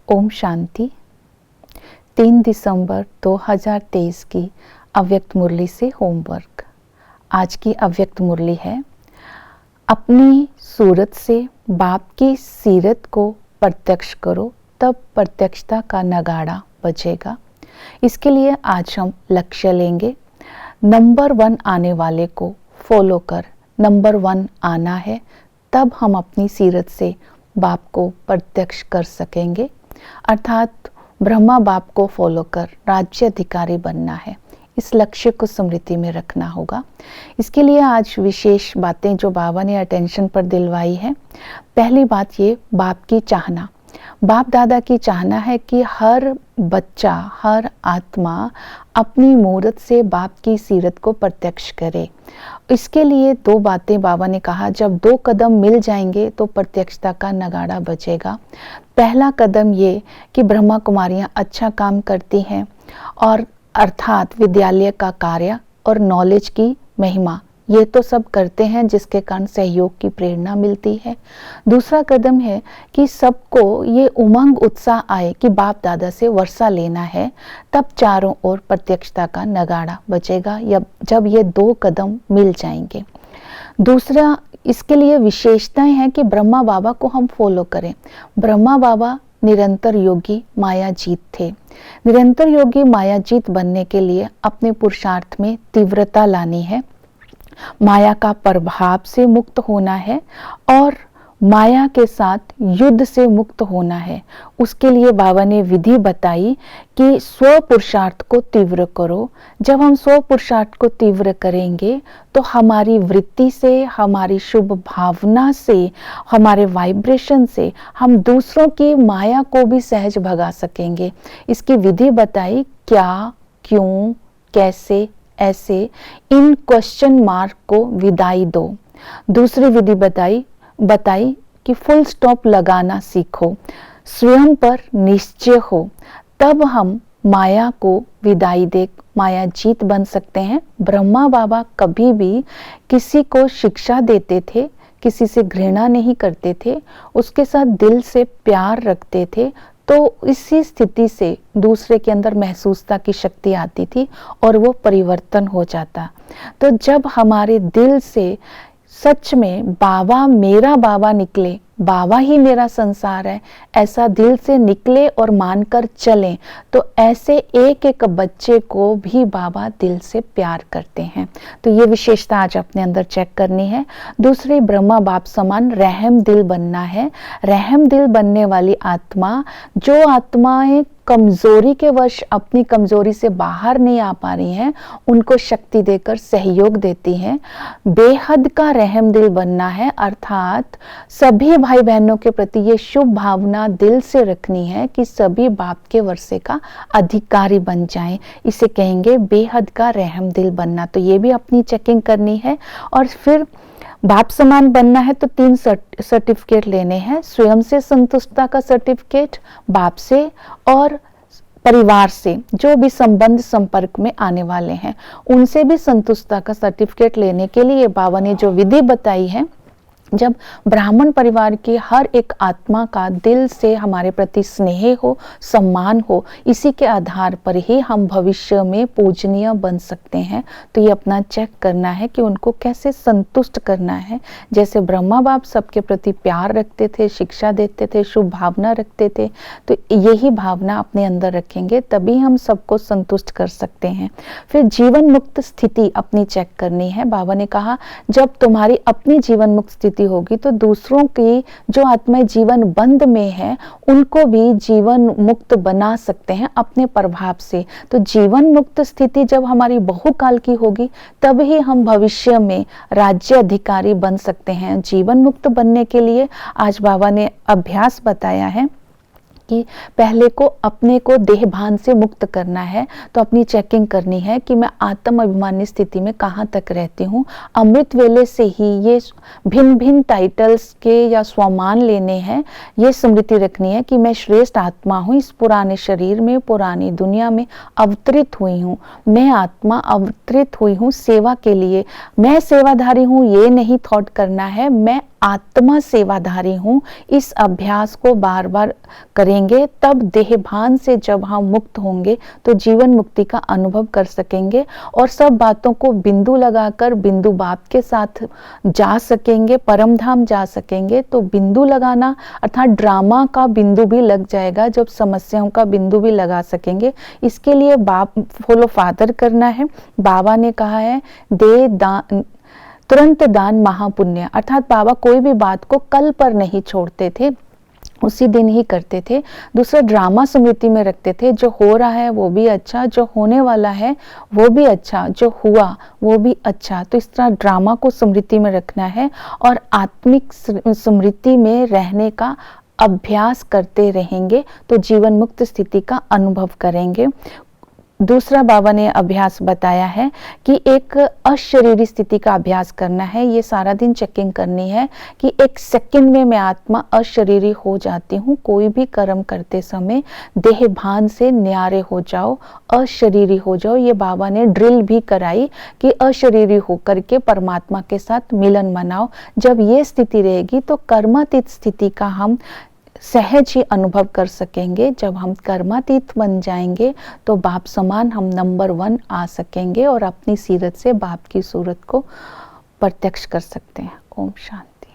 ओम शांति। 3 दिसंबर 2023 की अव्यक्त मुरली से होमवर्क। आज की अव्यक्त मुरली है, अपनी सूरत से बाप की सीरत को प्रत्यक्ष करो, तब प्रत्यक्षता का नगाड़ा बजेगा। इसके लिए आज हम लक्ष्य लेंगे, नंबर 1 आने वाले को फॉलो कर नंबर 1 आना है, तब हम अपनी सीरत से बाप को प्रत्यक्ष कर सकेंगे। अर्थात ब्रह्मा बाप को फॉलो कर राज्य अधिकारी बनना है। इस लक्ष्य को स्मृति में रखना होगा। इसके लिए आज विशेष बातें जो बाबा ने अटेंशन पर दिलवाई है। पहली बात ये, बाप की चाहना। बाप दादा की चाहना है कि हर बच्चा, हर आत्मा अपनी मूरत से बाप की सीरत को प्रत्यक्ष करे। इसके लिए 2 बातें बाबा ने कहा, जब 2 कदम मिल जाएंगे तो प्रत्यक्षता का नगाड़ा बजेगा। पहला कदम ये कि ब्रह्मा कुमारियां अच्छा काम करती हैं और अर्थात विद्यालय का कार्य और नॉलेज की महिमा, ये तो सब करते हैं जिसके कारण सहयोग की प्रेरणा मिलती है। दूसरा कदम है कि सबको ये उमंग उत्साह आए कि बाप दादा से वर्षा लेना है, तब चारों ओर प्रत्यक्षता का नगाड़ा बजेगा जब ये 2 कदम मिल जाएंगे। दूसरा, इसके लिए विशेषताएं हैं कि ब्रह्मा बाबा को हम फॉलो करें। ब्रह्मा बाबा निरंतर योगी मायाजीत थे। निरंतर योगी मायाजीत बनने के लिए अपने पुरुषार्थ में तीव्रता लानी है, माया का प्रभाव से मुक्त होना है और माया के साथ युद्ध से मुक्त होना है। उसके लिए बाबा ने विधि बताई कि स्व पुरुषार्थ को तीव्र करो। जब हम स्व पुरुषार्थ को तीव्र करेंगे तो हमारी वृत्ति से, हमारी शुभ भावना से, हमारे वाइब्रेशन से हम दूसरों की माया को भी सहज भगा सकेंगे। इसकी विधि बताई, क्या, क्यों, कैसे, ऐसे, इन क्वेश्चन मार्क को विदाई दो। दूसरी विधि बताई कि फुल स्टॉप लगाना सीखो, स्वयं पर निश्चय हो, तब हम माया को विदाई दे माया जीत बन सकते हैं। ब्रह्मा बाबा कभी भी किसी को शिक्षा देते थे, किसी से घृणा नहीं करते थे, उसके साथ दिल से प्यार रखते थे, तो इसी स्थिति से दूसरे के अंदर महसूसता की शक्ति आती थी और वो परिवर्तन हो जाता। तो जब हमारे दिल से सच में बाबा मेरा बाबा निकले, बाबा ही मेरा संसार है, ऐसा दिल से निकले और मानकर चलें, तो ऐसे एक एक बच्चे को भी बाबा दिल से प्यार करते हैं। तो ये विशेषता आज अपने अंदर चेक करनी है। दूसरी, ब्रह्मा बाप समान रहम दिल बनना है। रहम दिल बनने वाली आत्मा, जो आत्माएं कमजोरी के वश अपनी कमजोरी से बाहर नहीं आ पा रही हैं, उनको शक्ति देकर सहयोग देती हैं। बेहद का रहम दिल बनना है, अर्थात सभी भाई बहनों के प्रति ये शुभ भावना दिल से रखनी है कि सभी बाप के वर्षे का अधिकारी बन जाएं। इसे कहेंगे बेहद का रहम दिल बनना। तो ये भी अपनी चेकिंग करनी है। और फिर बाप समान बनना है तो 3 सर्टिफिकेट लेने हैं। स्वयं से संतुष्टता का सर्टिफिकेट, बाप से और परिवार से, जो भी संबंध संपर्क में आने वाले हैं उनसे भी संतुष्टता का सर्टिफिकेट लेने के लिए बाबा ने जो विधि बताई है, जब ब्राह्मण परिवार की हर एक आत्मा का दिल से हमारे प्रति स्नेह हो, सम्मान हो, इसी के आधार पर ही हम भविष्य में पूजनीय बन सकते हैं। तो ये अपना चेक करना है कि उनको कैसे संतुष्ट करना है। जैसे ब्रह्मा बाप सबके प्रति प्यार रखते थे, शिक्षा देते थे, शुभ भावना रखते थे, तो यही भावना अपने अंदर रखेंगे तभी हम सबको संतुष्ट कर सकते हैं। फिर जीवन मुक्त स्थिति अपनी चेक करनी है। बाबा ने कहा, जब तुम्हारी अपनी जीवन मुक्त स्थिति होगी तो दूसरों की जो आत्माएं जीवन बंद में है उनको भी जीवन मुक्त बना सकते हैं अपने प्रभाव से। तो जीवन मुक्त स्थिति जब हमारी बहुकाल की होगी तब ही हम भविष्य में राज्य अधिकारी बन सकते हैं। जीवन मुक्त बनने के लिए आज बाबा ने अभ्यास बताया है कि पहले को अपने को देहभान से मुक्त करना है। तो अपनी चेकिंग करनी है कि मैं आत्म अभिमानी स्थिति में कहाँ तक रहती हूँ। अमृत वेले से ही ये भिन्न भिन्न टाइटल्स के या स्वमान लेने हैं। ये स्मृति रखनी है कि मैं श्रेष्ठ आत्मा हूँ, इस पुराने शरीर में, पुरानी दुनिया में अवतरित हुई हूँ। मैं आत्मा अवतरित हुई हूँ सेवा के लिए। मैं सेवाधारी हूँ, ये नहीं थॉट करना है। मैं आत्मा सेवाधारी हूँ, इस अभ्यास को बार बार करेंगे, तब देहभान से जब हम मुक्त होंगे तो जीवन मुक्ति का अनुभव कर सकेंगे और सब बातों को बिंदु लगाकर बिंदु बाप के साथ जा सकेंगे, परम धाम जा सकेंगे। तो बिंदु लगाना अर्थात ड्रामा का बिंदु भी लग जाएगा, जब समस्याओं का बिंदु भी लगा सकेंगे। इसके लिए बाप फॉलो फादर करना है। बाबा ने कहा है दे दान तुरंत दान महापुण्य, अर्थात बाबा कोई भी बात को कल पर नहीं छोड़ते थे, उसी दिन ही करते थे। दूसरा, ड्रामा स्मृति में रखते थे, जो हो रहा है वो भी अच्छा, जो होने वाला है वो भी अच्छा, जो हुआ वो भी अच्छा। तो इस तरह ड्रामा को स्मृति में रखना है और आत्मिक स्मृति में रहने का अभ्यास करते रहेंगे तो जीवन मुक्त स्थिति का अनुभव करेंगे। दूसरा बाबा ने अभ्यास बताया है कि एक अशरीरी स्थिति का अभ्यास करना है। ये सारा दिन चेकिंग करनी है कि एक सेकंड में मैं आत्मा अशरीरी हो जाती हूँ। कोई भी कर्म करते समय देह भान से न्यारे हो जाओ, अशरीरी हो जाओ। ये बाबा ने ड्रिल भी कराई कि अशरीरी होकर के परमात्मा के साथ मिलन मनाओ। जब ये स्थिति रहेगी तो कर्मातीत स्थिति का हम सहज ही अनुभव कर सकेंगे। जब हम कर्मातीत बन जाएंगे तो बाप समान हम नंबर 1 आ सकेंगे और अपनी सीरत से बाप की सूरत को प्रत्यक्ष कर सकते हैं। ओम शांति।